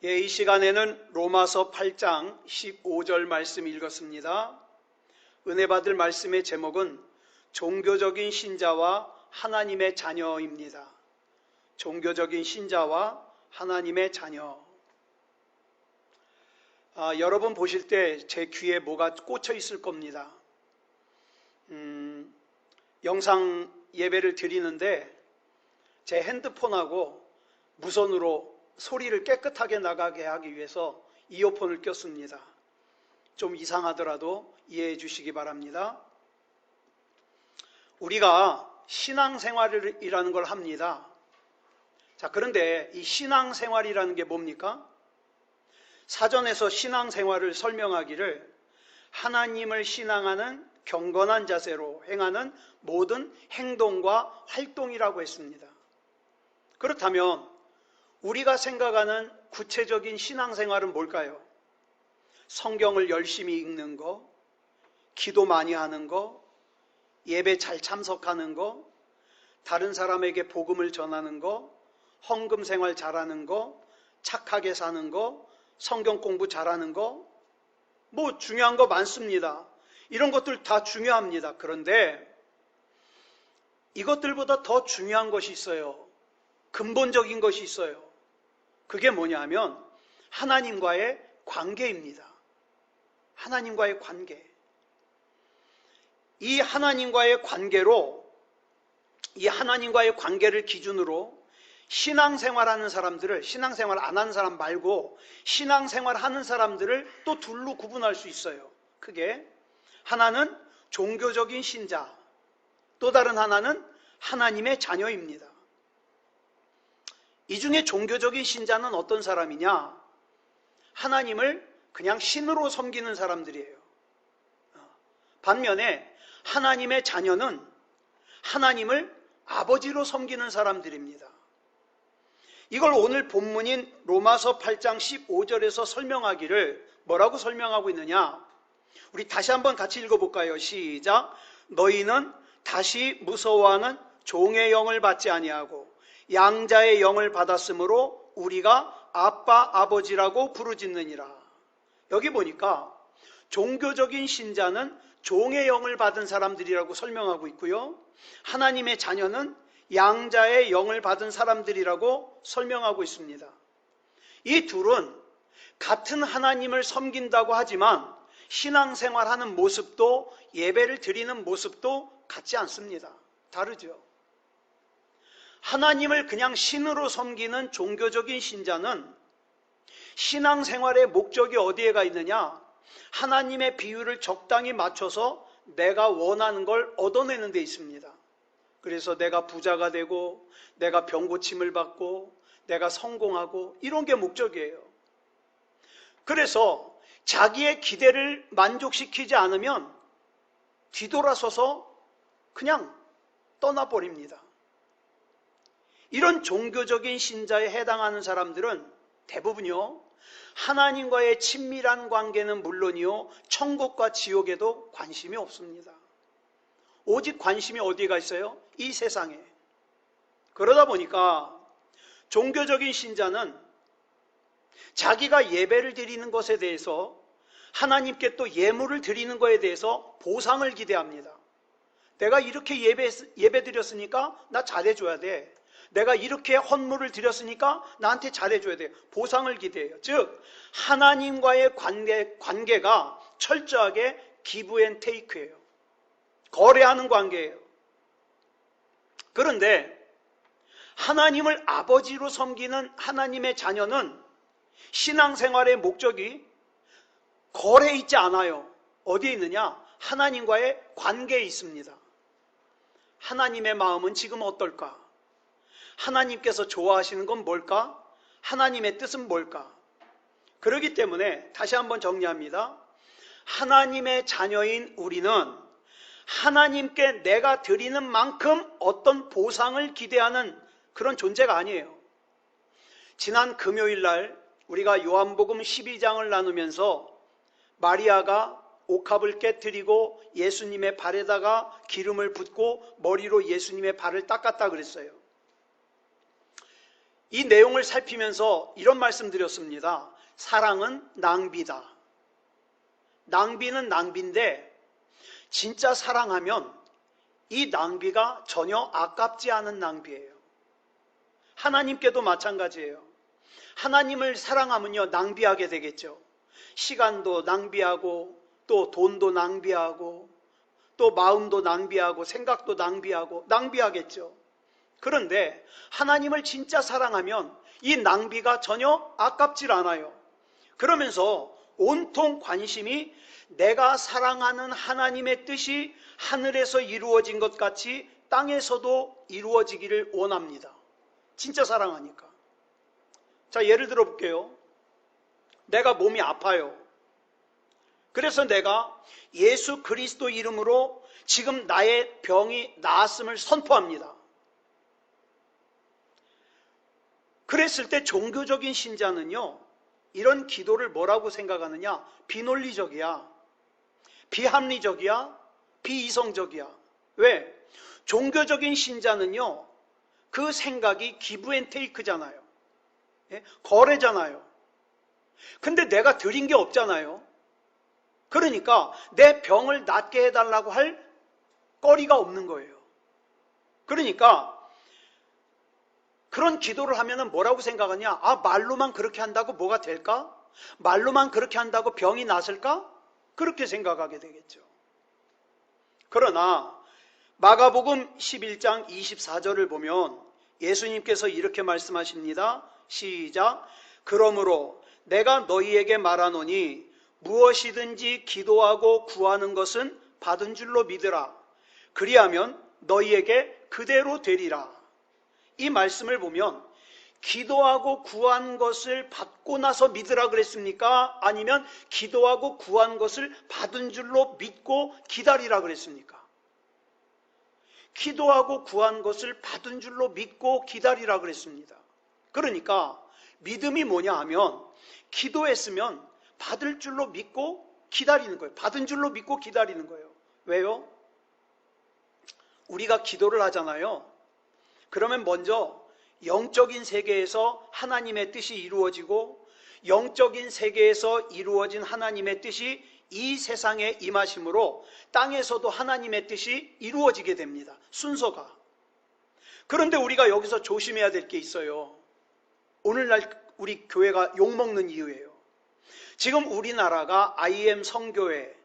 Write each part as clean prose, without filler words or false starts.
이 시간에는 로마서 8장 15절 말씀 읽었습니다. 은혜 받을 말씀의 제목은 종교적인 신자와 하나님의 자녀입니다. 종교적인 신자와 하나님의 자녀. 여러분 보실 때 제 귀에 뭐가 꽂혀 있을 겁니다. 영상 예배를 드리는데 제 핸드폰하고 무선으로 소리를 깨끗하게 나가게 하기 위해서 이어폰을 꼈습니다. 좀 이상하더라도 이해해 주시기 바랍니다. 우리가 신앙생활이라는 걸 합니다. 자, 그런데 이 신앙생활이라는 게 뭡니까? 사전에서 신앙생활을 설명하기를 하나님을 신앙하는 경건한 자세로 행하는 모든 행동과 활동이라고 했습니다. 그렇다면 우리가 생각하는 구체적인 신앙생활은 뭘까요? 성경을 열심히 읽는 거, 기도 많이 하는 거, 예배 잘 참석하는 거, 다른 사람에게 복음을 전하는 거, 헌금 생활 잘하는 거, 착하게 사는 거, 성경 공부 잘하는 거, 뭐 중요한 거 많습니다. 이런 것들 다 중요합니다. 그런데 이것들보다 더 중요한 것이 있어요. 근본적인 것이 있어요. 그게 뭐냐면 하나님과의 관계입니다. 하나님과의 관계. 이 하나님과의 관계를 기준으로 신앙생활하는 사람들을, 신앙생활 안 하는 사람 말고 신앙생활 하는 사람들을 또 둘로 구분할 수 있어요. 크게 하나는 종교적인 신자, 또 다른 하나는 하나님의 자녀입니다. 이 중에 종교적인 신자는 어떤 사람이냐? 하나님을 그냥 신으로 섬기는 사람들이에요. 반면에 하나님의 자녀는 하나님을 아버지로 섬기는 사람들입니다. 이걸 오늘 본문인 로마서 8장 15절에서 설명하기를 뭐라고 설명하고 있느냐? 우리 다시 한번 같이 읽어볼까요? 시작. 너희는 다시 무서워하는 종의 영을 받지 아니하고 양자의 영을 받았으므로 우리가 아빠 아버지라고 부르짖느니라. 여기 보니까 종교적인 신자는 종의 영을 받은 사람들이라고 설명하고 있고요, 하나님의 자녀는 양자의 영을 받은 사람들이라고 설명하고 있습니다. 이 둘은 같은 하나님을 섬긴다고 하지만 신앙생활하는 모습도 예배를 드리는 모습도 같지 않습니다. 다르죠. 하나님을 그냥 신으로 섬기는 종교적인 신자는 신앙생활의 목적이 어디에가 있느냐? 하나님의 비유를 적당히 맞춰서 내가 원하는 걸 얻어내는 데 있습니다. 그래서 내가 부자가 되고 내가 병고침을 받고 내가 성공하고 이런 게 목적이에요. 그래서 자기의 기대를 만족시키지 않으면 뒤돌아서서 그냥 떠나버립니다. 이런 종교적인 신자에 해당하는 사람들은 대부분요, 하나님과의 친밀한 관계는 물론이요, 천국과 지옥에도 관심이 없습니다. 오직 관심이 어디가 있어요? 이 세상에. 그러다 보니까 종교적인 신자는 자기가 예배를 드리는 것에 대해서, 하나님께 또 예물을 드리는 것에 대해서 보상을 기대합니다. 내가 이렇게 예배 드렸으니까 나 잘해줘야 돼. 내가 이렇게 헌물을 드렸으니까 나한테 잘해줘야 돼요. 보상을 기대해요. 즉 하나님과의 관계가 철저하게 기브 앤 테이크예요. 거래하는 관계예요. 그런데 하나님을 아버지로 섬기는 하나님의 자녀는 신앙생활의 목적이 거래에 있지 않아요. 어디에 있느냐? 하나님과의 관계에 있습니다. 하나님의 마음은 지금 어떨까? 하나님께서 좋아하시는 건 뭘까? 하나님의 뜻은 뭘까? 그렇기 때문에 다시 한번 정리합니다. 하나님의 자녀인 우리는 하나님께 내가 드리는 만큼 어떤 보상을 기대하는 그런 존재가 아니에요. 지난 금요일 날 우리가 요한복음 12장을 나누면서 마리아가 옥합을 깨뜨리고 예수님의 발에다가 기름을 붓고 머리로 예수님의 발을 닦았다 그랬어요. 이 내용을 살피면서 이런 말씀 드렸습니다. 사랑은 낭비다. 낭비는 낭비인데 진짜 사랑하면 이 낭비가 전혀 아깝지 않은 낭비예요. 하나님께도 마찬가지예요. 하나님을 사랑하면요, 낭비하게 되겠죠. 시간도 낭비하고, 또 돈도 낭비하고, 또 마음도 낭비하고, 생각도 낭비하고, 낭비하겠죠. 그런데 하나님을 진짜 사랑하면 이 낭비가 전혀 아깝질 않아요. 그러면서 온통 관심이 내가 사랑하는 하나님의 뜻이 하늘에서 이루어진 것 같이 땅에서도 이루어지기를 원합니다. 진짜 사랑하니까. 자, 예를 들어 볼게요. 내가 몸이 아파요. 그래서 내가 예수 그리스도 이름으로 지금 나의 병이 나았음을 선포합니다. 그랬을 때 종교적인 신자는요, 이런 기도를 뭐라고 생각하느냐? 비논리적이야, 비합리적이야, 비이성적이야. 왜? 종교적인 신자는요, 그 생각이 기브 앤 테이크잖아요. 예? 거래잖아요. 근데 내가 드린 게 없잖아요. 그러니까 내 병을 낫게 해달라고 할 거리가 없는 거예요. 그러니까 그런 기도를 하면은 뭐라고 생각하냐? 아, 말로만 그렇게 한다고 뭐가 될까? 말로만 그렇게 한다고 병이 낫을까? 그렇게 생각하게 되겠죠. 그러나 마가복음 11장 24절을 보면 예수님께서 이렇게 말씀하십니다. 시작. 그러므로 내가 너희에게 말하노니 무엇이든지 기도하고 구하는 것은 받은 줄로 믿으라. 그리하면 너희에게 그대로 되리라. 이 말씀을 보면 기도하고 구한 것을 받고 나서 믿으라 그랬습니까? 아니면 기도하고 구한 것을 받은 줄로 믿고 기다리라 그랬습니까? 기도하고 구한 것을 받은 줄로 믿고 기다리라 그랬습니다. 그러니까 믿음이 뭐냐 하면 기도했으면 받을 줄로 믿고 기다리는 거예요. 받은 줄로 믿고 기다리는 거예요. 왜요? 우리가 기도를 하잖아요. 그러면 먼저 영적인 세계에서 하나님의 뜻이 이루어지고 영적인 세계에서 이루어진 하나님의 뜻이 이 세상에 임하심으로 땅에서도 하나님의 뜻이 이루어지게 됩니다. 순서가. 그런데 우리가 여기서 조심해야 될 게 있어요. 오늘날 우리 교회가 욕먹는 이유예요. 지금 우리나라가 IM 성교회,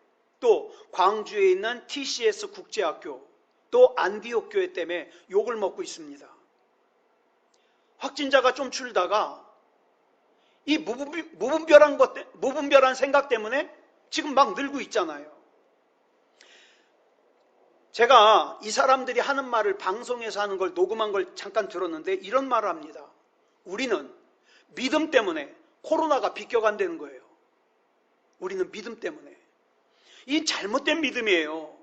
또 광주에 있는 TCS 국제학교, 또 안디옥 교회 때문에 욕을 먹고 있습니다. 확진자가 좀 줄다가 이 무분별한 생각 때문에 지금 막 늘고 있잖아요. 제가 이 사람들이 하는 말을 방송에서 하는 걸 녹음한 걸 잠깐 들었는데 이런 말을 합니다. 우리는 믿음 때문에 코로나가 비껴간다는 거예요. 우리는 믿음 때문에. 이 잘못된 믿음이에요.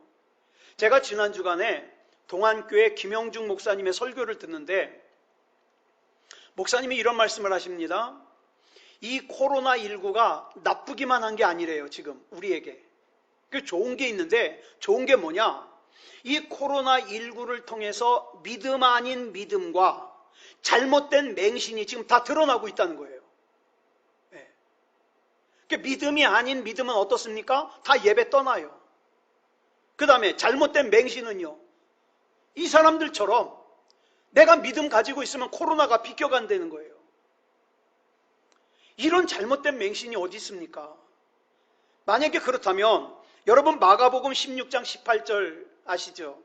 제가 지난 주간에 동안교회 김영중 목사님의 설교를 듣는데 목사님이 이런 말씀을 하십니다. 이 코로나19가 나쁘기만 한 게 아니래요. 지금 우리에게. 좋은 게 있는데 좋은 게 뭐냐? 이 코로나19를 통해서 믿음 아닌 믿음과 잘못된 맹신이 지금 다 드러나고 있다는 거예요. 네. 믿음이 아닌 믿음은 어떻습니까? 다 예배 떠나요. 그 다음에 잘못된 맹신은요. 이 사람들처럼 내가 믿음 가지고 있으면 코로나가 비껴간다는 거예요. 이런 잘못된 맹신이 어디 있습니까? 만약에 그렇다면 여러분 마가복음 16장 18절 아시죠?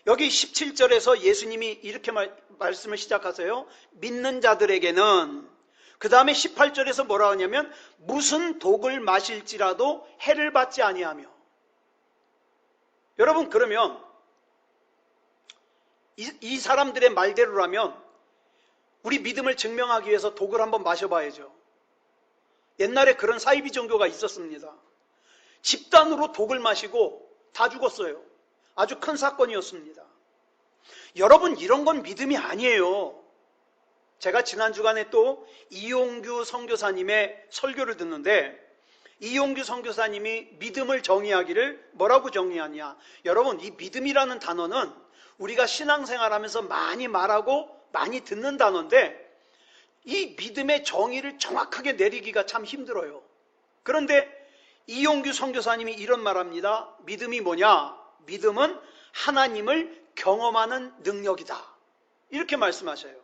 여기 17절에서 예수님이 이렇게 말씀을 시작하세요. 믿는 자들에게는 그 다음에 18절에서 뭐라 하냐면 무슨 독을 마실지라도 해를 받지 아니하며. 여러분 그러면 이 사람들의 말대로라면 우리 믿음을 증명하기 위해서 독을 한번 마셔봐야죠. 옛날에 그런 사이비 종교가 있었습니다. 집단으로 독을 마시고 다 죽었어요. 아주 큰 사건이었습니다. 여러분 이런 건 믿음이 아니에요. 제가 지난 주간에 또 이용규 선교사님의 설교를 듣는데 이용규 선교사님이 믿음을 정의하기를 뭐라고 정의하냐. 여러분 이 믿음이라는 단어는 우리가 신앙생활하면서 많이 말하고 많이 듣는 단어인데 이 믿음의 정의를 정확하게 내리기가 참 힘들어요. 그런데 이용규 선교사님이 이런 말합니다. 믿음이 뭐냐? 믿음은 하나님을 경험하는 능력이다. 이렇게 말씀하셔요.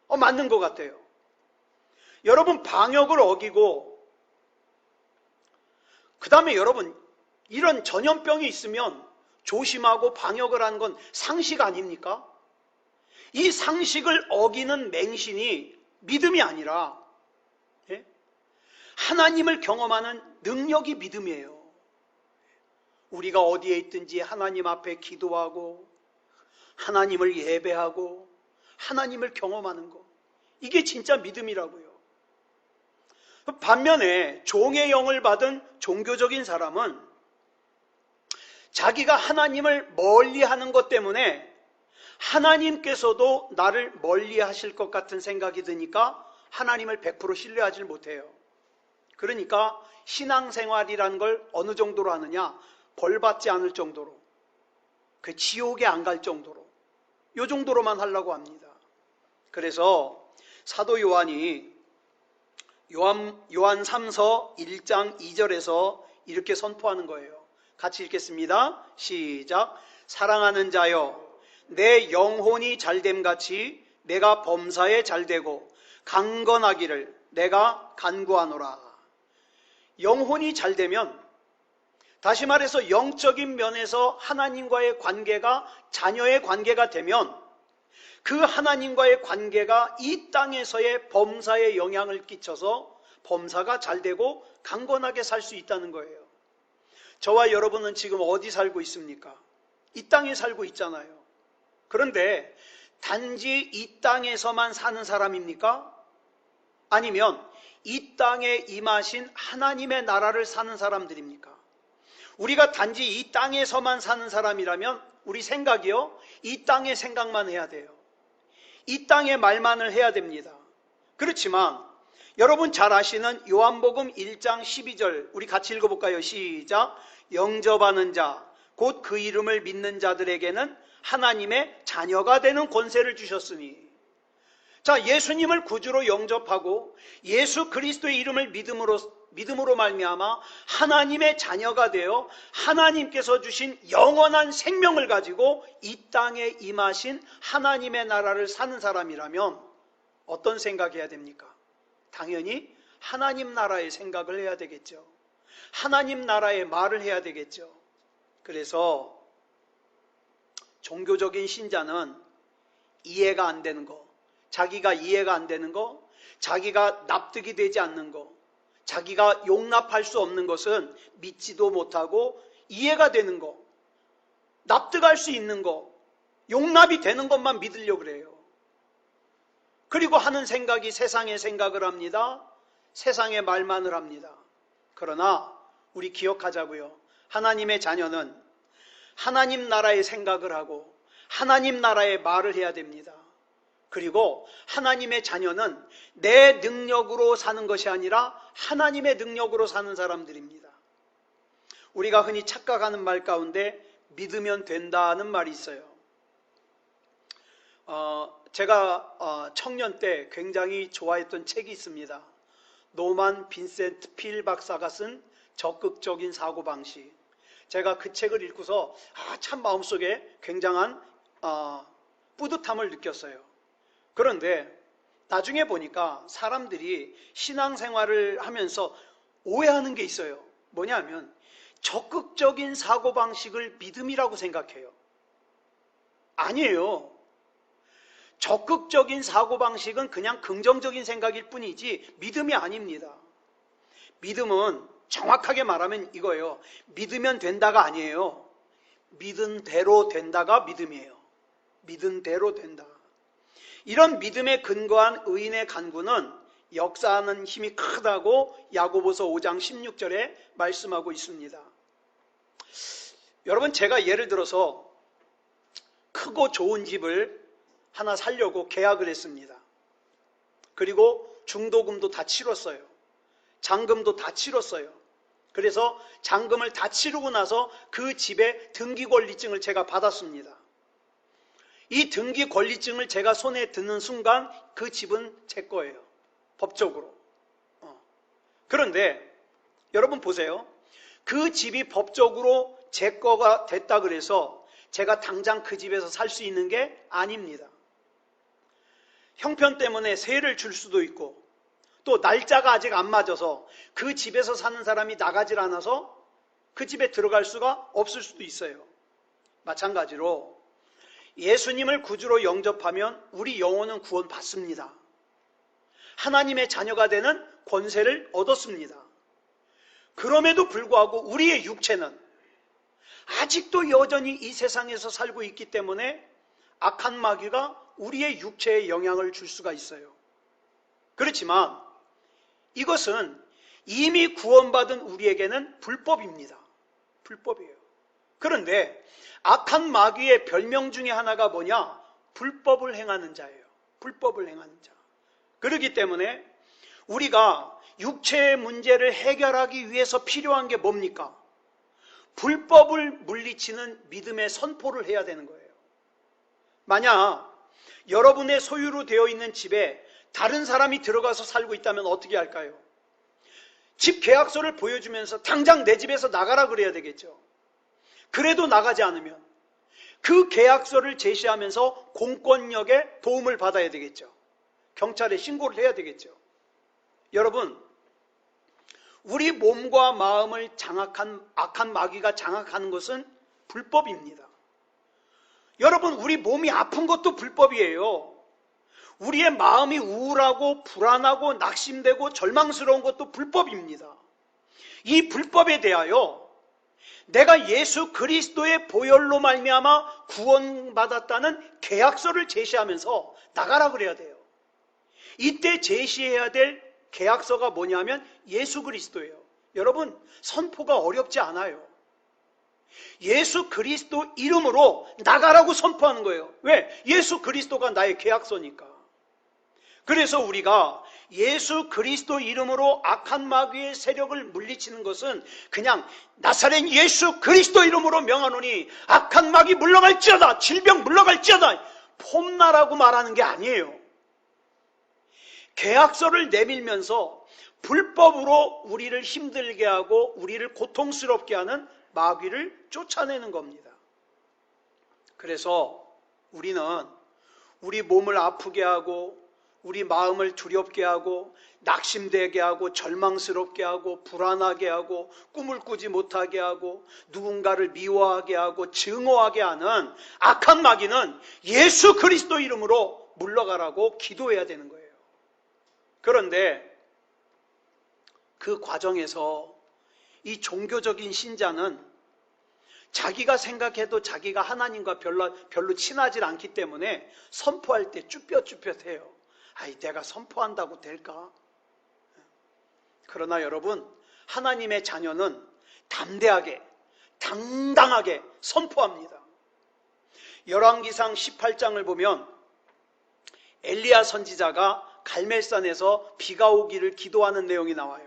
맞는 것 같아요. 여러분, 방역을 어기고 그 다음에 여러분, 이런 전염병이 있으면 조심하고 방역을 하는 건 상식 아닙니까? 이 상식을 어기는 맹신이 믿음이 아니라 하나님을 경험하는 능력이 믿음이에요. 우리가 어디에 있든지 하나님 앞에 기도하고 하나님을 예배하고 하나님을 경험하는 것, 이게 진짜 믿음이라고요. 반면에 종의 영을 받은 종교적인 사람은 자기가 하나님을 멀리하는 것 때문에 하나님께서도 나를 멀리하실 것 같은 생각이 드니까 하나님을 100% 신뢰하지 못해요. 그러니까 신앙생활이라는 걸 어느 정도로 하느냐? 벌받지 않을 정도로, 그 지옥에 안 갈 정도로, 이 정도로만 하려고 합니다. 그래서 사도 요한이 요한 3서 1장 2절에서 이렇게 선포하는 거예요. 같이 읽겠습니다. 시작. 사랑하는 자여, 내 영혼이 잘됨같이 내가 범사에 잘되고 강건하기를 내가 간구하노라. 영혼이 잘되면, 다시 말해서 영적인 면에서 하나님과의 관계가 자녀의 관계가 되면 그 하나님과의 관계가 이 땅에서의 범사에 영향을 끼쳐서 범사가 잘되고 강건하게 살 수 있다는 거예요. 저와 여러분은 지금 어디 살고 있습니까? 이 땅에 살고 있잖아요. 그런데 단지 이 땅에서만 사는 사람입니까? 아니면 이 땅에 임하신 하나님의 나라를 사는 사람들입니까? 우리가 단지 이 땅에서만 사는 사람이라면 우리 생각이요, 이 땅의 생각만 해야 돼요. 이 땅의 말만을 해야 됩니다. 그렇지만 여러분 잘 아시는 요한복음 1장 12절 우리 같이 읽어볼까요? 시작. 영접하는 자, 곧 그 이름을 믿는 자들에게는 하나님의 자녀가 되는 권세를 주셨으니. 자, 예수님을 구주로 영접하고 예수 그리스도의 이름을 믿음으로 말미암아 하나님의 자녀가 되어 하나님께서 주신 영원한 생명을 가지고 이 땅에 임하신 하나님의 나라를 사는 사람이라면 어떤 생각해야 됩니까? 당연히 하나님 나라의 생각을 해야 되겠죠. 하나님 나라의 말을 해야 되겠죠. 그래서 종교적인 신자는 이해가 안 되는 거, 자기가 이해가 안 되는 거, 자기가 납득이 되지 않는 거, 자기가 용납할 수 없는 것은 믿지도 못하고 이해가 되는 거, 납득할 수 있는 거, 용납이 되는 것만 믿으려고 그래요. 그리고 하는 생각이 세상의 생각을 합니다. 세상의 말만을 합니다. 그러나 우리 기억하자고요. 하나님의 자녀는 하나님 나라의 생각을 하고 하나님 나라의 말을 해야 됩니다. 그리고 하나님의 자녀는 내 능력으로 사는 것이 아니라 하나님의 능력으로 사는 사람들입니다. 우리가 흔히 착각하는 말 가운데 믿으면 된다는 말이 있어요. 제가 청년 때 굉장히 좋아했던 책이 있습니다. 노만 빈센트 필 박사가 쓴 적극적인 사고방식. 제가 그 책을 읽고서 참 마음속에 굉장한 뿌듯함을 느꼈어요. 그런데 나중에 보니까 사람들이 신앙생활을 하면서 오해하는 게 있어요. 뭐냐면 적극적인 사고방식을 믿음이라고 생각해요. 아니에요. 적극적인 사고방식은 그냥 긍정적인 생각일 뿐이지 믿음이 아닙니다. 믿음은 정확하게 말하면 이거예요. 믿으면 된다가 아니에요. 믿은 대로 된다가 믿음이에요. 믿은 대로 된다. 이런 믿음에 근거한 의인의 간구는 역사하는 힘이 크다고 야고보서 5장 16절에 말씀하고 있습니다. 여러분, 제가 예를 들어서 크고 좋은 집을 하나 살려고 계약을 했습니다. 그리고 중도금도 다 치렀어요. 잔금도 다 치렀어요. 그래서 잔금을 다 치르고 나서 그 집의 등기권리증을 제가 받았습니다. 이 등기 권리증을 제가 손에 드는 순간 그 집은 제 거예요. 법적으로. 그런데 여러분 보세요. 그 집이 법적으로 제 거가 됐다 그래서 제가 당장 그 집에서 살 수 있는 게 아닙니다. 형편 때문에 세를 줄 수도 있고 또 날짜가 아직 안 맞아서 그 집에서 사는 사람이 나가질 않아서 그 집에 들어갈 수가 없을 수도 있어요. 마찬가지로 예수님을 구주로 영접하면 우리 영혼은 구원받습니다. 하나님의 자녀가 되는 권세를 얻었습니다. 그럼에도 불구하고 우리의 육체는 아직도 여전히 이 세상에서 살고 있기 때문에 악한 마귀가 우리의 육체에 영향을 줄 수가 있어요. 그렇지만 이것은 이미 구원받은 우리에게는 불법입니다. 불법이에요. 그런데 악한 마귀의 별명 중에 하나가 뭐냐? 불법을 행하는 자예요. 불법을 행하는 자. 그렇기 때문에 우리가 육체의 문제를 해결하기 위해서 필요한 게 뭡니까? 불법을 물리치는 믿음의 선포를 해야 되는 거예요. 만약 여러분의 소유로 되어 있는 집에 다른 사람이 들어가서 살고 있다면 어떻게 할까요? 집 계약서를 보여주면서 당장 내 집에서 나가라 그래야 되겠죠. 그래도 나가지 않으면 그 계약서를 제시하면서 공권력의 도움을 받아야 되겠죠. 경찰에 신고를 해야 되겠죠. 여러분, 우리 몸과 마음을 장악한 악한 마귀가 장악하는 것은 불법입니다. 여러분, 우리 몸이 아픈 것도 불법이에요. 우리의 마음이 우울하고 불안하고 낙심되고 절망스러운 것도 불법입니다. 이 불법에 대하여 내가 예수 그리스도의 보혈로 말미암아 구원받았다는 계약서를 제시하면서 나가라 그래야 돼요. 이때 제시해야 될 계약서가 뭐냐면 예수 그리스도예요. 여러분, 선포가 어렵지 않아요. 예수 그리스도 이름으로 나가라고 선포하는 거예요. 왜? 예수 그리스도가 나의 계약서니까. 그래서 우리가 예수 그리스도 이름으로 악한 마귀의 세력을 물리치는 것은 그냥 나사렛 예수 그리스도 이름으로 명하노니 악한 마귀 물러갈지어다, 질병 물러갈지어다, 폼나라고 말하는 게 아니에요. 계약서를 내밀면서 불법으로 우리를 힘들게 하고 우리를 고통스럽게 하는 마귀를 쫓아내는 겁니다. 그래서 우리는 우리 몸을 아프게 하고 우리 마음을 두렵게 하고 낙심되게 하고 절망스럽게 하고 불안하게 하고 꿈을 꾸지 못하게 하고 누군가를 미워하게 하고 증오하게 하는 악한 마귀는 예수 그리스도 이름으로 물러가라고 기도해야 되는 거예요. 그런데 그 과정에서 이 종교적인 신자는 자기가 생각해도 자기가 하나님과 별로 친하지 않기 때문에 선포할 때 쭈뼛쭈뼛해요. 아이, 내가 선포한다고 될까? 그러나 여러분, 하나님의 자녀는 담대하게, 당당하게 선포합니다. 열왕기상 18장을 보면 엘리야 선지자가 갈멜산에서 비가 오기를 기도하는 내용이 나와요.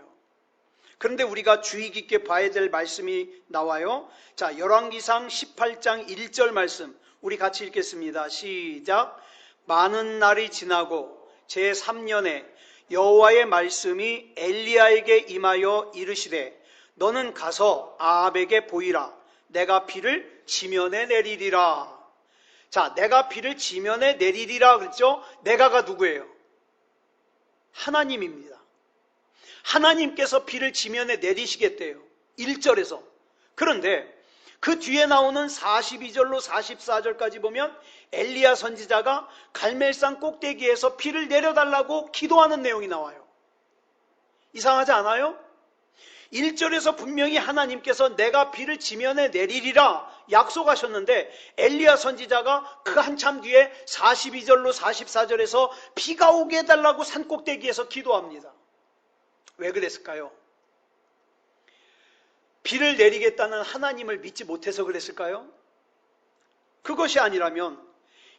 그런데 우리가 주의 깊게 봐야 될 말씀이 나와요. 자, 열왕기상 18장 1절 말씀 우리 같이 읽겠습니다. 시작. 많은 날이 지나고 제3년에 여호와의 말씀이 엘리야에게 임하여 이르시되 너는 가서 아합에게 보이라. 내가 비를 지면에 내리리라. 자, 내가 비를 지면에 내리리라 그랬죠? 내가가 누구예요? 하나님입니다. 하나님께서 비를 지면에 내리시겠대요. 1절에서. 그런데 그 뒤에 나오는 42절로 44절까지 보면 엘리야 선지자가 갈멜산 꼭대기에서 비를 내려달라고 기도하는 내용이 나와요. 이상하지 않아요? 1절에서 분명히 하나님께서 내가 비를 지면에 내리리라 약속하셨는데 엘리야 선지자가 그 한참 뒤에 42절로 44절에서 비가 오게 해달라고 산 꼭대기에서 기도합니다. 왜 그랬을까요? 비를 내리겠다는 하나님을 믿지 못해서 그랬을까요? 그것이 아니라면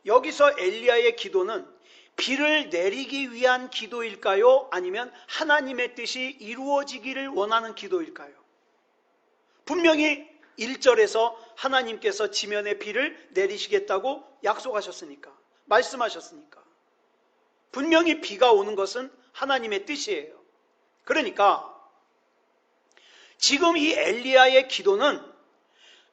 여기서 엘리야의 기도는 비를 내리기 위한 기도일까요? 아니면 하나님의 뜻이 이루어지기를 원하는 기도일까요? 분명히 1절에서 하나님께서 지면에 비를 내리시겠다고 약속하셨으니까, 말씀하셨으니까. 분명히 비가 오는 것은 하나님의 뜻이에요. 그러니까 지금 이 엘리야의 기도는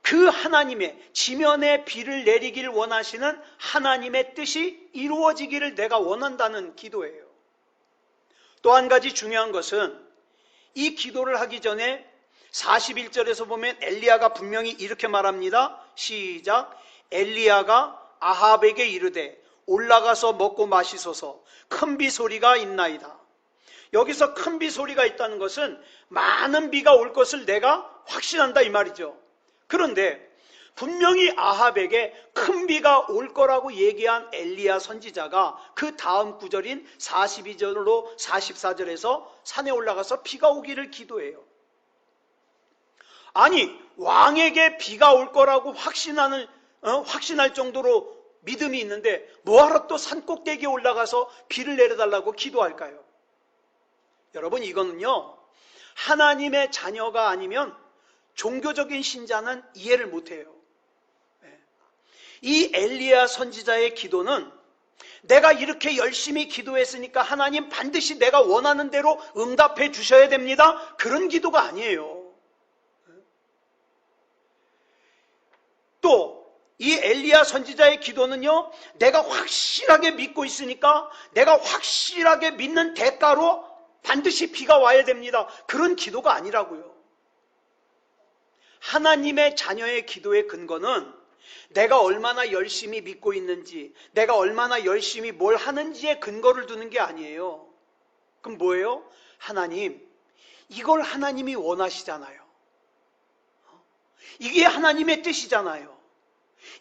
그 하나님의 지면에 비를 내리길 원하시는 하나님의 뜻이 이루어지기를 내가 원한다는 기도예요. 또 한 가지 중요한 것은 이 기도를 하기 전에 41절에서 보면 엘리야가 분명히 이렇게 말합니다. 시작. 엘리야가 아합에게 이르되 올라가서 먹고 마시소서, 큰 비 소리가 있나이다. 여기서 큰 비 소리가 있다는 것은 많은 비가 올 것을 내가 확신한다 이 말이죠. 그런데 분명히 아합에게 큰 비가 올 거라고 얘기한 엘리야 선지자가 그 다음 구절인 42절로 44절에서 산에 올라가서 비가 오기를 기도해요. 아니, 왕에게 비가 올 거라고 확신할 정도로 믿음이 있는데 뭐하러 또 산꼭대기에 올라가서 비를 내려달라고 기도할까요? 여러분, 이거는요, 하나님의 자녀가 아니면 종교적인 신자는 이해를 못해요. 이 엘리야 선지자의 기도는 내가 이렇게 열심히 기도했으니까 하나님 반드시 내가 원하는 대로 응답해 주셔야 됩니다, 그런 기도가 아니에요. 또 이 엘리야 선지자의 기도는요, 내가 확실하게 믿고 있으니까 내가 확실하게 믿는 대가로 반드시 비가 와야 됩니다, 그런 기도가 아니라고요. 하나님의 자녀의 기도의 근거는 내가 얼마나 열심히 믿고 있는지, 내가 얼마나 열심히 뭘 하는지에 근거를 두는 게 아니에요. 그럼 뭐예요? 하나님, 이걸 하나님이 원하시잖아요. 이게 하나님의 뜻이잖아요.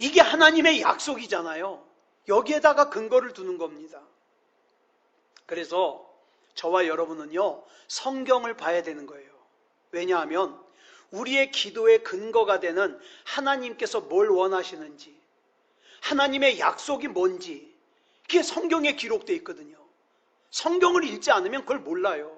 이게 하나님의 약속이잖아요. 여기에다가 근거를 두는 겁니다. 그래서 저와 여러분은요, 성경을 봐야 되는 거예요. 왜냐하면 우리의 기도의 근거가 되는 하나님께서 뭘 원하시는지, 하나님의 약속이 뭔지, 그게 성경에 기록되어 있거든요. 성경을 읽지 않으면 그걸 몰라요.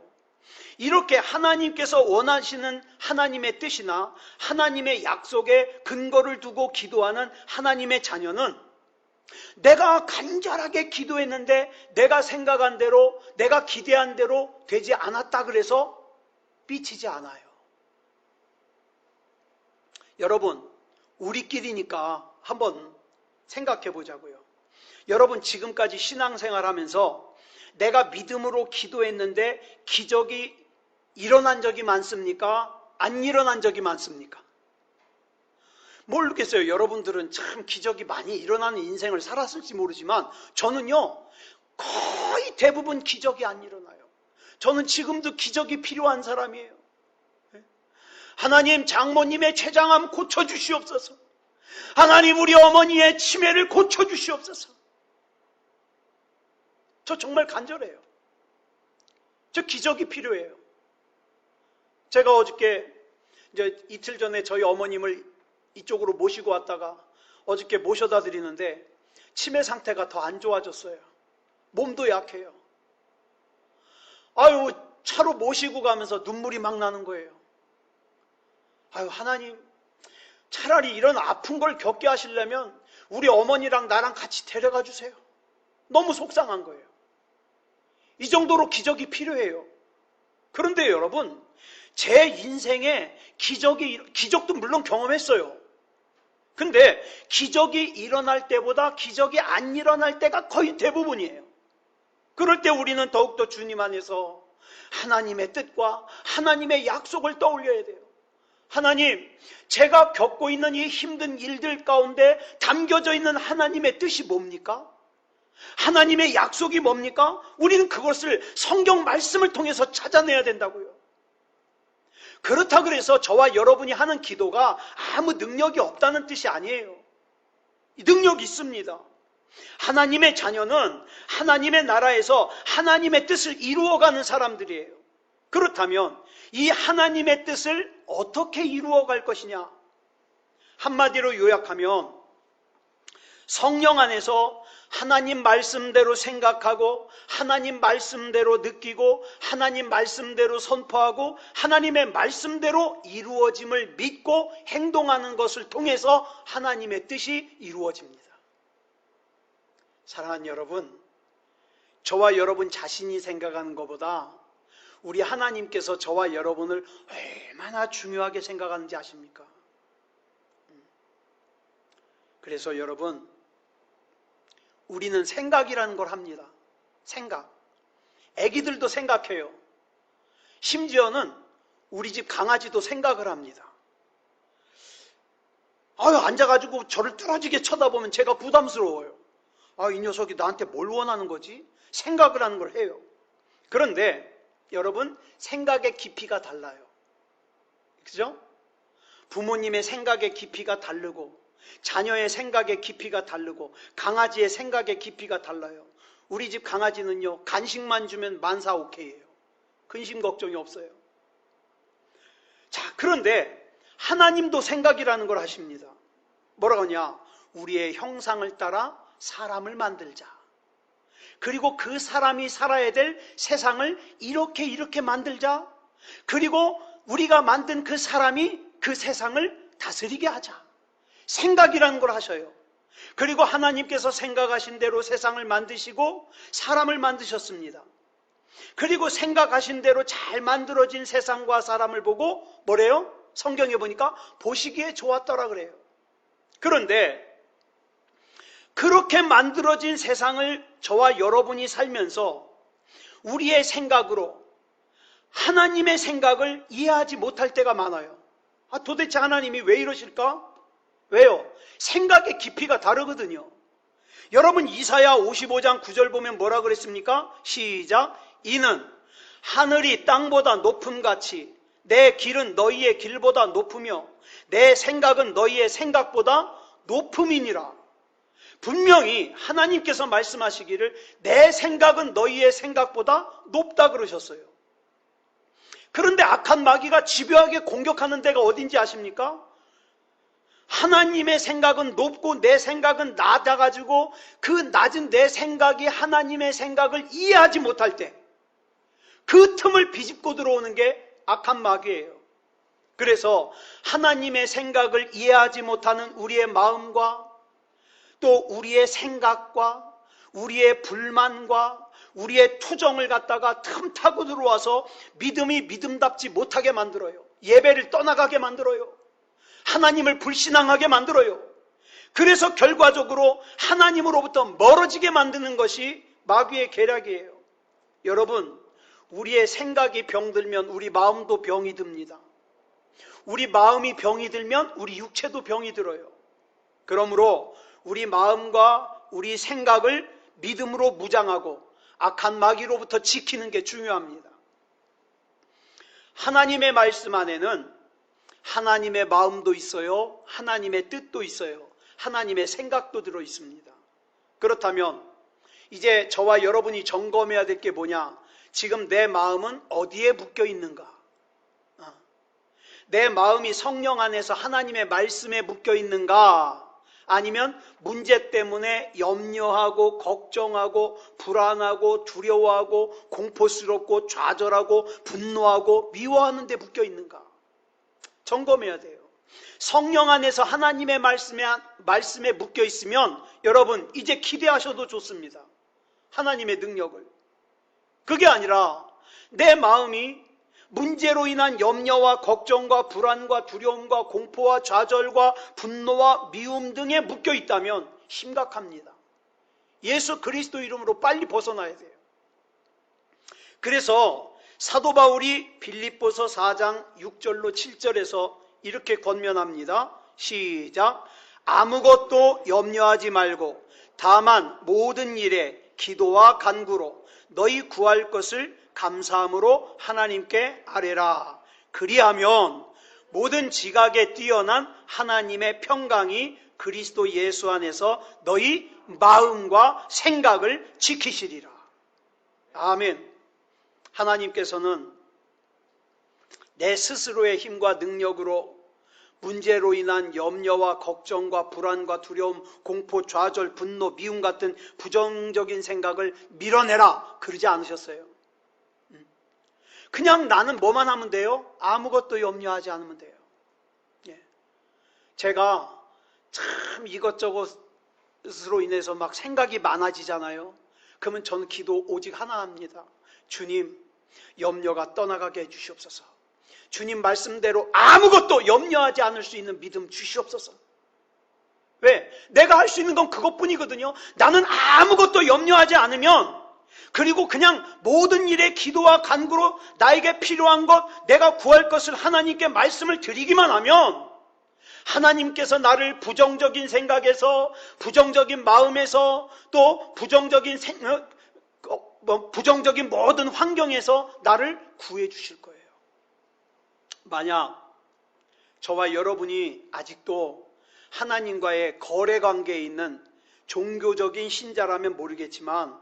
이렇게 하나님께서 원하시는 하나님의 뜻이나 하나님의 약속에 근거를 두고 기도하는 하나님의 자녀는 내가 간절하게 기도했는데 내가 생각한 대로, 내가 기대한 대로 되지 않았다 그래서 삐치지 않아요. 여러분, 우리끼리니까 한번 생각해 보자고요. 여러분, 지금까지 신앙생활 하면서 내가 믿음으로 기도했는데 기적이 일어난 적이 많습니까? 안 일어난 적이 많습니까? 모르겠어요. 여러분들은 참 기적이 많이 일어나는 인생을 살았을지 모르지만 저는요, 거의 대부분 기적이 안 일어나요. 저는 지금도 기적이 필요한 사람이에요. 하나님, 장모님의 췌장암 고쳐주시옵소서. 하나님, 우리 어머니의 치매를 고쳐주시옵소서. 저 정말 간절해요. 저 기적이 필요해요. 제가 어저께 이틀 전에 저희 어머님을 이쪽으로 모시고 왔다가 어저께 모셔다 드리는데 치매 상태가 더 안 좋아졌어요. 몸도 약해요. 아유, 차로 모시고 가면서 눈물이 막 나는 거예요. 아유, 하나님, 차라리 이런 아픈 걸 겪게 하시려면 우리 어머니랑 나랑 같이 데려가 주세요. 너무 속상한 거예요. 이 정도로 기적이 필요해요. 그런데 여러분, 제 인생에 기적도 물론 경험했어요. 근데 기적이 일어날 때보다 기적이 안 일어날 때가 거의 대부분이에요. 그럴 때 우리는 더욱더 주님 안에서 하나님의 뜻과 하나님의 약속을 떠올려야 돼요. 하나님, 제가 겪고 있는 이 힘든 일들 가운데 담겨져 있는 하나님의 뜻이 뭡니까? 하나님의 약속이 뭡니까? 우리는 그것을 성경 말씀을 통해서 찾아내야 된다고요. 그렇다 그래서 저와 여러분이 하는 기도가 아무 능력이 없다는 뜻이 아니에요. 능력이 있습니다. 하나님의 자녀는 하나님의 나라에서 하나님의 뜻을 이루어가는 사람들이에요. 그렇다면 이 하나님의 뜻을 어떻게 이루어갈 것이냐? 한마디로 요약하면 성령 안에서 하나님 말씀대로 생각하고 하나님 말씀대로 느끼고 하나님 말씀대로 선포하고 하나님의 말씀대로 이루어짐을 믿고 행동하는 것을 통해서 하나님의 뜻이 이루어집니다. 사랑하는 여러분, 저와 여러분 자신이 생각하는 것보다 우리 하나님께서 저와 여러분을 얼마나 중요하게 생각하는지 아십니까? 그래서 여러분, 우리는 생각이라는 걸 합니다. 생각. 애기들도 생각해요. 심지어는 우리 집 강아지도 생각을 합니다. 앉아가지고 저를 뚫어지게 쳐다보면 제가 부담스러워요. 이 녀석이 나한테 뭘 원하는 거지? 생각을 하는 걸 해요. 그런데 여러분, 생각의 깊이가 달라요. 그죠? 부모님의 생각의 깊이가 다르고 자녀의 생각의 깊이가 다르고 강아지의 생각의 깊이가 달라요. 우리 집 강아지는요, 간식만 주면 만사 오케이예요. 근심 걱정이 없어요. 자, 그런데 하나님도 생각이라는 걸 하십니다. 뭐라고 하냐? 우리의 형상을 따라 사람을 만들자. 그리고 그 사람이 살아야 될 세상을 이렇게 만들자. 그리고 우리가 만든 그 사람이 그 세상을 다스리게 하자. 생각이라는 걸 하셔요. 그리고 하나님께서 생각하신 대로 세상을 만드시고 사람을 만드셨습니다. 그리고 생각하신 대로 잘 만들어진 세상과 사람을 보고 뭐래요? 성경에 보니까 보시기에 좋았더라 그래요. 그런데 그렇게 만들어진 세상을 저와 여러분이 살면서 우리의 생각으로 하나님의 생각을 이해하지 못할 때가 많아요. 도대체 하나님이 왜 이러실까? 왜요? 생각의 깊이가 다르거든요. 여러분, 이사야 55장 9절 보면 뭐라 그랬습니까? 시작. 이는 하늘이 땅보다 높음같이 내 길은 너희의 길보다 높으며 내 생각은 너희의 생각보다 높음이니라. 분명히 하나님께서 말씀하시기를 내 생각은 너희의 생각보다 높다 그러셨어요. 그런데 악한 마귀가 집요하게 공격하는 데가 어딘지 아십니까? 하나님의 생각은 높고 내 생각은 낮아가지고 그 낮은 내 생각이 하나님의 생각을 이해하지 못할 때 그 틈을 비집고 들어오는 게 악한 마귀예요. 그래서 하나님의 생각을 이해하지 못하는 우리의 마음과 또 우리의 생각과 우리의 불만과 우리의 투정을 갖다가 틈타고 들어와서 믿음이 믿음답지 못하게 만들어요. 예배를 떠나가게 만들어요. 하나님을 불신앙하게 만들어요. 그래서 결과적으로 하나님으로부터 멀어지게 만드는 것이 마귀의 계략이에요. 여러분, 우리의 생각이 병들면 우리 마음도 병이 듭니다. 우리 마음이 병이 들면 우리 육체도 병이 들어요. 그러므로 우리 마음과 우리 생각을 믿음으로 무장하고 악한 마귀로부터 지키는 게 중요합니다. 하나님의 말씀 안에는 하나님의 마음도 있어요. 하나님의 뜻도 있어요. 하나님의 생각도 들어 있습니다. 그렇다면 이제 저와 여러분이 점검해야 될 게 뭐냐? 지금 내 마음은 어디에 묶여 있는가? 내 마음이 성령 안에서 하나님의 말씀에 묶여 있는가? 아니면 문제 때문에 염려하고 걱정하고 불안하고 두려워하고 공포스럽고 좌절하고 분노하고 미워하는 데 묶여 있는가? 점검해야 돼요. 성령 안에서 하나님의 말씀에 묶여 있으면 여러분 이제 기대하셔도 좋습니다. 하나님의 능력을. 그게 아니라 내 마음이 문제로 인한 염려와 걱정과 불안과 두려움과 공포와 좌절과 분노와 미움 등에 묶여 있다면 심각합니다. 예수 그리스도 이름으로 빨리 벗어나야 돼요. 그래서 사도 바울이 빌립보서 4장 6절로 7절에서 이렇게 권면합니다. 시작. 아무것도 염려하지 말고 다만 모든 일에 기도와 간구로 너희 구할 것을 감사함으로 하나님께 아뢰라. 그리하면 모든 지각에 뛰어난 하나님의 평강이 그리스도 예수 안에서 너희 마음과 생각을 지키시리라. 아멘. 하나님께서는 내 스스로의 힘과 능력으로 문제로 인한 염려와 걱정과 불안과 두려움, 공포, 좌절, 분노, 미움 같은 부정적인 생각을 밀어내라 그러지 않으셨어요. 그냥 나는 뭐만 하면 돼요? 아무것도 염려하지 않으면 돼요. 예. 제가 참 이것저것으로 인해서 막 생각이 많아지잖아요. 그러면 저는 기도 오직 하나 합니다. 주님, 염려가 떠나가게 해주시옵소서. 주님 말씀대로 아무것도 염려하지 않을 수 있는 믿음 주시옵소서. 왜? 내가 할 수 있는 건 그것뿐이거든요. 나는 아무것도 염려하지 않으면, 그리고 그냥 모든 일에 기도와 간구로 나에게 필요한 것, 내가 구할 것을 하나님께 말씀을 드리기만 하면 하나님께서 나를 부정적인 생각에서, 부정적인 마음에서, 또 부정적인 모든 환경에서 나를 구해 주실 거예요. 만약 저와 여러분이 아직도 하나님과의 거래 관계에 있는 종교적인 신자라면 모르겠지만,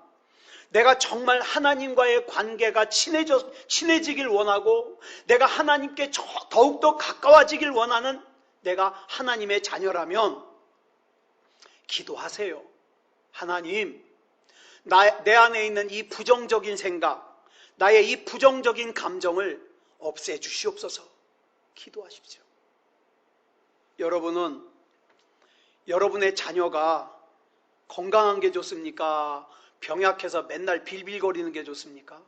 내가 정말 하나님과의 관계가 친해지길 원하고 내가 하나님께 더욱더 가까워지길 원하는 내가 하나님의 자녀라면 기도하세요. 하나님, 내 안에 있는 이 부정적인 생각, 나의 이 부정적인 감정을 없애주시옵소서. 기도하십시오. 여러분은 여러분의 자녀가 건강한 게 좋습니까? 병약해서 맨날 빌빌거리는 게 좋습니까?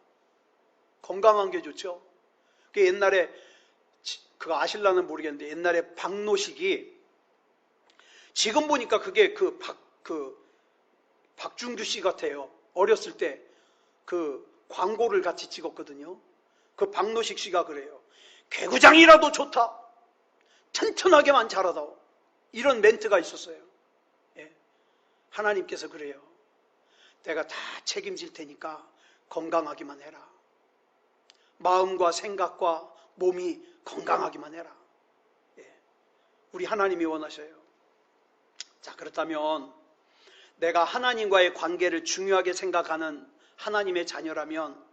건강한 게 좋죠. 그 옛날에, 그거 아실라는 모르겠는데, 옛날에 박노식이, 지금 보니까 그게 박중규 씨 같아요. 어렸을 때 그 광고를 같이 찍었거든요. 그 박노식 씨가 그래요. 개구장이라도 좋다. 튼튼하게만 자라다. 이런 멘트가 있었어요. 예. 하나님께서 그래요. 내가 다 책임질 테니까 건강하기만 해라. 마음과 생각과 몸이 건강하기만 해라. 예. 우리 하나님이 원하셔요. 자, 그렇다면 내가 하나님과의 관계를 중요하게 생각하는 하나님의 자녀라면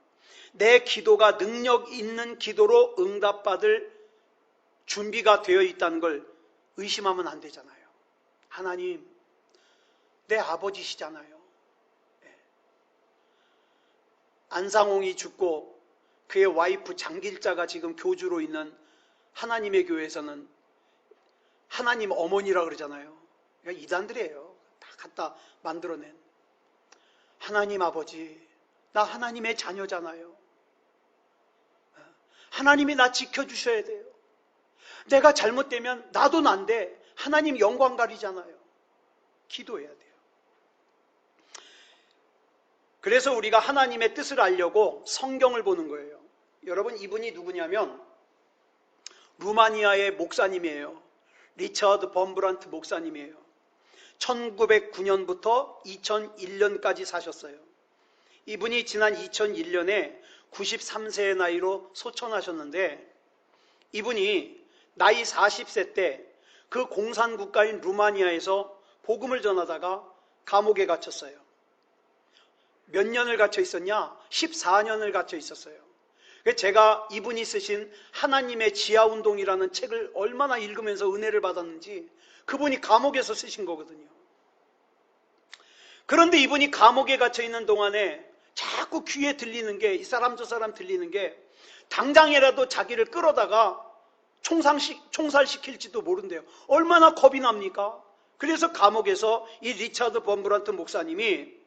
내 기도가 능력 있는 기도로 응답받을 준비가 되어 있다는 걸 의심하면 안 되잖아요. 하나님, 내 아버지시잖아요. 안상홍이 죽고 그의 와이프 장길자가 지금 교주로 있는 하나님의 교회에서는 하나님 어머니라 그러잖아요. 그러니까 이단들이에요. 다 갖다 만들어낸. 하나님 아버지, 나 하나님의 자녀잖아요. 하나님이 나 지켜주셔야 돼요. 내가 잘못되면 나도 난데 하나님 영광 가리잖아요. 기도해야 돼요. 그래서 우리가 하나님의 뜻을 알려고 성경을 보는 거예요. 여러분, 이분이 누구냐면 루마니아의 목사님이에요. 리처드 범브란트 목사님이에요. 1909년부터 2001년까지 사셨어요. 이분이 지난 2001년에 93세의 나이로 소천하셨는데, 이분이 나이 40세 때 그 공산국가인 루마니아에서 복음을 전하다가 감옥에 갇혔어요. 몇 년을 갇혀 있었냐? 14년을 갇혀 있었어요. 제가 이분이 쓰신 하나님의 지하운동이라는 책을 얼마나 읽으면서 은혜를 받았는지, 그분이 감옥에서 쓰신 거거든요. 그런데 이분이 감옥에 갇혀 있는 동안에 자꾸 귀에 들리는 게, 이 사람 저 사람 들리는 게, 당장이라도 자기를 끌어다가 총살시킬지도 모른대요. 얼마나 겁이 납니까? 그래서 감옥에서 이 리처드 범브란트 목사님이,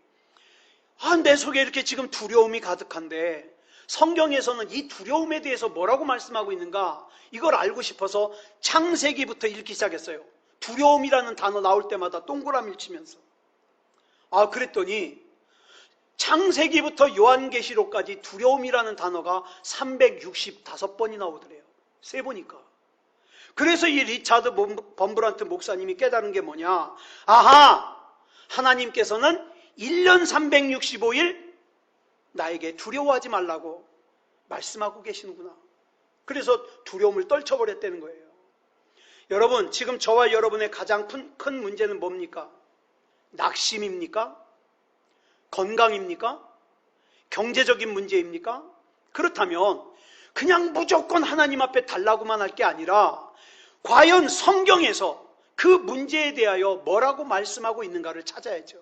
내 속에 이렇게 지금 두려움이 가득한데 성경에서는 이 두려움에 대해서 뭐라고 말씀하고 있는가, 이걸 알고 싶어서 창세기부터 읽기 시작했어요. 두려움이라는 단어 나올 때마다 동그라미를 치면서. 그랬더니 창세기부터 요한계시록까지 두려움이라는 단어가 365번이 나오더래요. 세보니까. 그래서 이 리처드 범브란트 목사님이 깨달은 게 뭐냐? 하나님께서는 1년 365일 나에게 두려워하지 말라고 말씀하고 계시는구나. 그래서 두려움을 떨쳐버렸다는 거예요. 여러분, 지금 저와 여러분의 가장 큰 문제는 뭡니까? 낙심입니까? 건강입니까? 경제적인 문제입니까? 그렇다면 그냥 무조건 하나님 앞에 달라고만 할 게 아니라 과연 성경에서 그 문제에 대하여 뭐라고 말씀하고 있는가를 찾아야죠.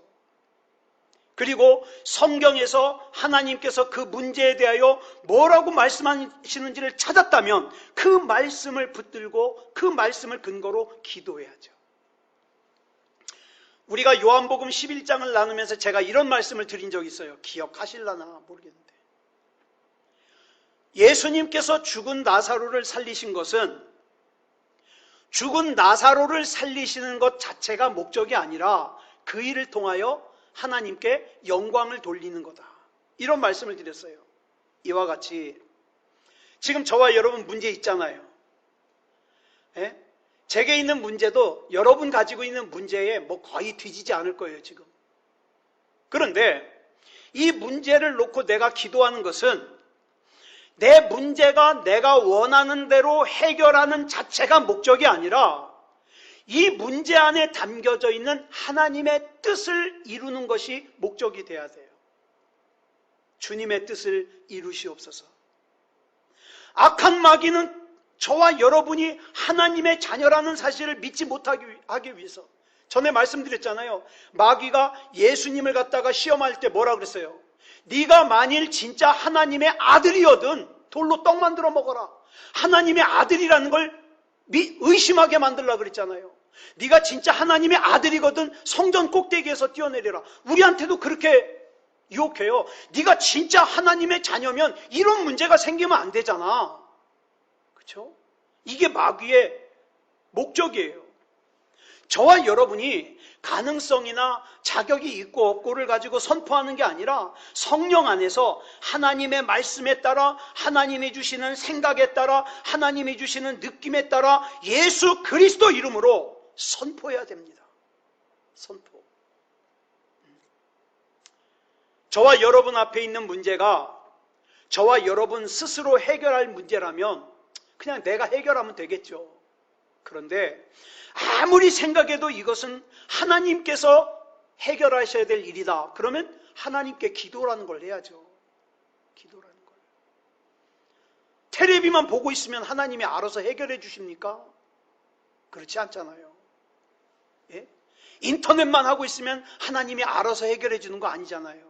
그리고 성경에서 하나님께서 그 문제에 대하여 뭐라고 말씀하시는지를 찾았다면 그 말씀을 붙들고 그 말씀을 근거로 기도해야죠. 우리가 요한복음 11장을 나누면서 제가 이런 말씀을 드린 적이 있어요. 기억하실라나 모르겠는데, 예수님께서 죽은 나사로를 살리신 것은 죽은 나사로를 살리시는 것 자체가 목적이 아니라 그 일을 통하여 하나님께 영광을 돌리는 거다, 이런 말씀을 드렸어요. 이와 같이 지금 저와 여러분 문제 있잖아요. 예? 제게 있는 문제도 여러분 가지고 있는 문제에 뭐 거의 뒤지지 않을 거예요 지금. 그런데 이 문제를 놓고 내가 기도하는 것은 내 문제가 내가 원하는 대로 해결하는 자체가 목적이 아니라 이 문제 안에 담겨져 있는 하나님의 뜻을 이루는 것이 목적이 돼야 돼요. 주님의 뜻을 이루시옵소서. 악한 마귀는 저와 여러분이 하나님의 자녀라는 사실을 믿지 못하게 하기 위해서, 전에 말씀드렸잖아요. 마귀가 예수님을 갖다가 시험할 때 뭐라 그랬어요? 네가 만일 진짜 하나님의 아들이거든 돌로 떡 만들어 먹어라. 하나님의 아들이라는 걸 의심하게 만들려고 그랬잖아요. 네가 진짜 하나님의 아들이거든 성전 꼭대기에서 뛰어내려라. 우리한테도 그렇게 유혹해요. 네가 진짜 하나님의 자녀면 이런 문제가 생기면 안 되잖아. 그렇죠? 이게 마귀의 목적이에요. 저와 여러분이 가능성이나 자격이 있고 없고를 가지고 선포하는 게 아니라 성령 안에서 하나님의 말씀에 따라, 하나님이 주시는 생각에 따라, 하나님이 주시는 느낌에 따라 예수 그리스도 이름으로 선포해야 됩니다. 선포. 저와 여러분 앞에 있는 문제가 저와 여러분 스스로 해결할 문제라면 그냥 내가 해결하면 되겠죠. 그런데 아무리 생각해도 이것은 하나님께서 해결하셔야 될 일이다. 그러면 하나님께 기도라는 걸 해야죠. 기도라는 걸. 텔레비만 보고 있으면 하나님이 알아서 해결해 주십니까? 그렇지 않잖아요. 예? 인터넷만 하고 있으면 하나님이 알아서 해결해 주는 거 아니잖아요.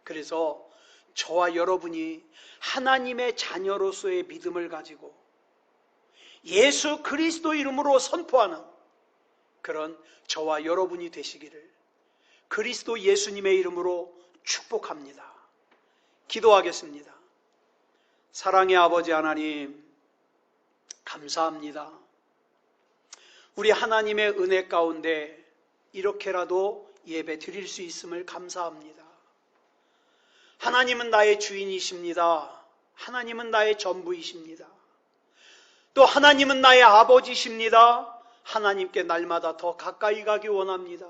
그래서 저와 여러분이 하나님의 자녀로서의 믿음을 가지고 예수 그리스도 이름으로 선포하는 그런 저와 여러분이 되시기를 그리스도 예수님의 이름으로 축복합니다. 기도하겠습니다. 사랑의 아버지 하나님, 감사합니다. 우리 하나님의 은혜 가운데 이렇게라도 예배 드릴 수 있음을 감사합니다. 하나님은 나의 주인이십니다. 하나님은 나의 전부이십니다. 또 하나님은 나의 아버지십니다. 하나님께 날마다 더 가까이 가기 원합니다.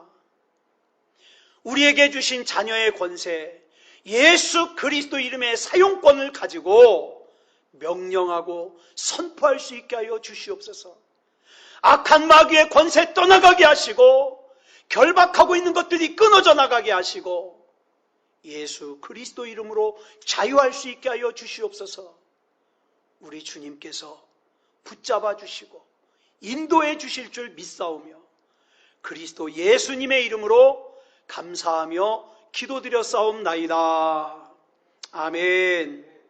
우리에게 주신 자녀의 권세, 예수 그리스도 이름의 사용권을 가지고 명령하고 선포할 수 있게 하여 주시옵소서. 악한 마귀의 권세 떠나가게 하시고 결박하고 있는 것들이 끊어져 나가게 하시고 예수 그리스도 이름으로 자유할 수 있게 하여 주시옵소서. 우리 주님께서 붙잡아 주시고 인도해 주실 줄 믿사오며 그리스도 예수님의 이름으로 감사하며 기도드렸사옵나이다. 아멘.